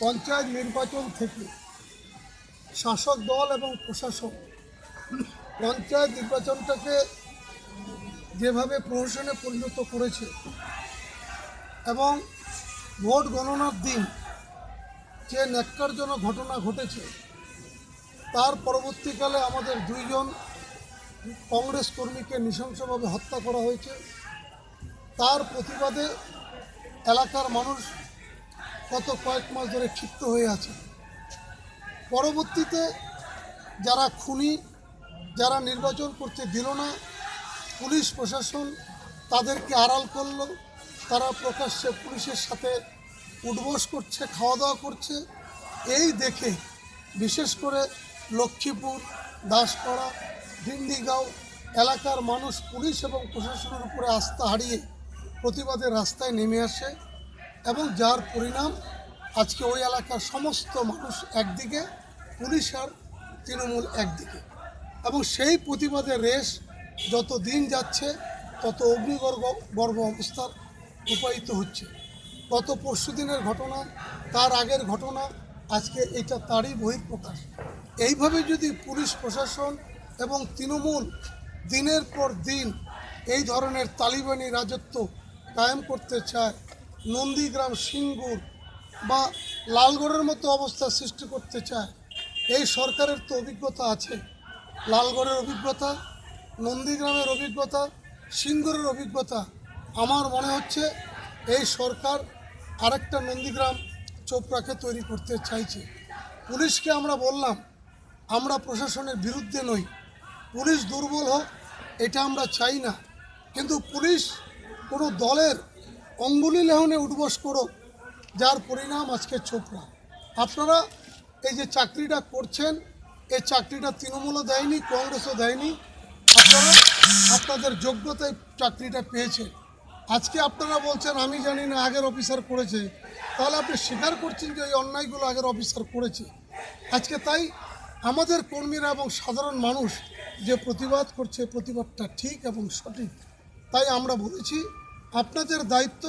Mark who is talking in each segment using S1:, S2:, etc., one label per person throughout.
S1: পঞ্চায়েত নির্বাচন থেকে শাসক দল এবং প্রশাসন পঞ্চায়েত নির্বাচনটাকে যেভাবে প্রহসনে পরিণত করেছে এবং ভোট গণনার দিন যে ন্যাক্কারজনক ঘটনা ঘটেছে তার পরবর্তীকালে আমাদের দুইজন কংগ্রেস কর্মীকে নৃশংসভাবে হত্যা করা হয়েছে। তার প্রতিবাদে এলাকার মানুষ গত কয়েক মাস ধরে ক্ষিপ্ত হয়ে আছে। পরবর্তীতে যারা খুনি, যারা নির্বাচন করতে দিল না, পুলিশ প্রশাসন তাদেরকে আড়াল করল। তারা প্রকাশ্যে পুলিশের সাথে উঠবস করছে, খাওয়া দাওয়া করছে। এই দেখে বিশেষ করে লক্ষ্মীপুর, দাসপাড়া, ডিন্ডিগাঁও এলাকার মানুষ পুলিশ এবং প্রশাসনের উপরে আস্থা হারিয়ে প্রতিবাদের রাস্তায় নেমে আসে এবং যার পরিণাম আজকে ওই এলাকার সমস্ত মানুষ একদিকে, পুলিশ আর তৃণমূল একদিকে। এবং সেই প্রতিবাদের রেশ যত দিন যাচ্ছে তত অগ্নিগর্ভ অবস্থার রূপায়িত হচ্ছে। গত পরশু দিনের ঘটনা, তার আগের ঘটনা, আজকে এটা তারই বহিঃপ্রকাশ। এইভাবে যদি পুলিশ প্রশাসন এবং তৃণমূল দিনের পর দিন এই ধরনের তালিবানি রাজত্ব কায়েম করতে চায়, নন্দীগ্রাম, সিঙ্গুর বা লালগড়ের মতো অবস্থা সৃষ্টি করতে চায়, এই সরকারের তো অভিজ্ঞতা আছে। লালগড়ের অভিজ্ঞতা, নন্দীগ্রামের অভিজ্ঞতা, সিঙ্গুরের অভিজ্ঞতা। আমার মনে হচ্ছে এই সরকার আরেকটা নন্দীগ্রাম চোপড়াকে তৈরি করতে চাইছে। পুলিশকে আমরা বললাম আমরা প্রশাসনের বিরুদ্ধে নই, পুলিশ দুর্বল হোক এটা আমরা চাই না, কিন্তু পুলিশ কোনো দলের অঙ্গুলি লেহনে উঠবস করুক, যার পরিণাম আজকে চোপড়া। আপনারা এই যে চাকরিটা করছেন, এই চাকরিটা তৃণমূলও দেয়নি, কংগ্রেসও দেয়নি। আপনারা আপনাদের যোগ্যতায় চাকরিটা পেয়েছেন। আজকে আপনারা বলছেন আমি জানি না আগের অফিসার করেছে, তাহলে আপনি স্বীকার করছেন যে এই অন্যায়গুলো আগের অফিসার করেছে। আজকে তাই আমাদের কর্মীরা এবং সাধারণ মানুষ যে প্রতিবাদ করছে, প্রতিবাদটা ঠিক এবং সঠিক। তাই আমরা বলেছি আপনাদের দায়িত্ব,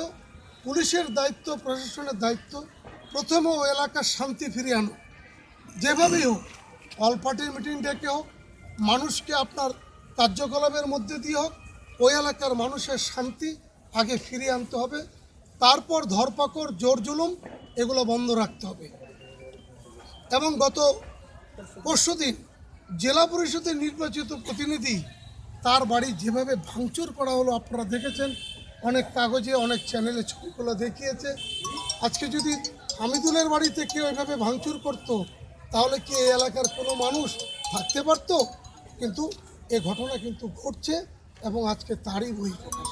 S1: পুলিশের দায়িত্ব, প্রশাসনের দায়িত্ব, প্রথমে ও এলাকার শান্তি ফিরিয়ে আনো। যেভাবেই হোক, অল পার্টির মিটিং ডেকে হোক, মানুষকে আপনার কার্যকলাপের মধ্যে দিয়ে হোক, ওই এলাকার মানুষের শান্তি আগে ফিরিয়ে আনতে হবে। তারপর ধরপাকড়, জোর জুলুম এগুলো বন্ধ রাখতে হবে। এবং গত পরশুদিন জেলা পরিষদের নির্বাচিত প্রতিনিধি, তার বাড়ি যেভাবে ভাঙচুর করা হলো আপনারা দেখেছেন, অনেক কাগজে, অনেক চ্যানেলে ছবিগুলো দেখিয়েছে। আজকে যদি হামিদুলের বাড়িতে কেউ এভাবে ভাঙচুর করতো তাহলে কি এই এলাকার কোনো মানুষ থাকতে পারত? কিন্তু এ ঘটনা কিন্তু ঘটছে এবং আজকে তারই বহিঃপ্রকাশ।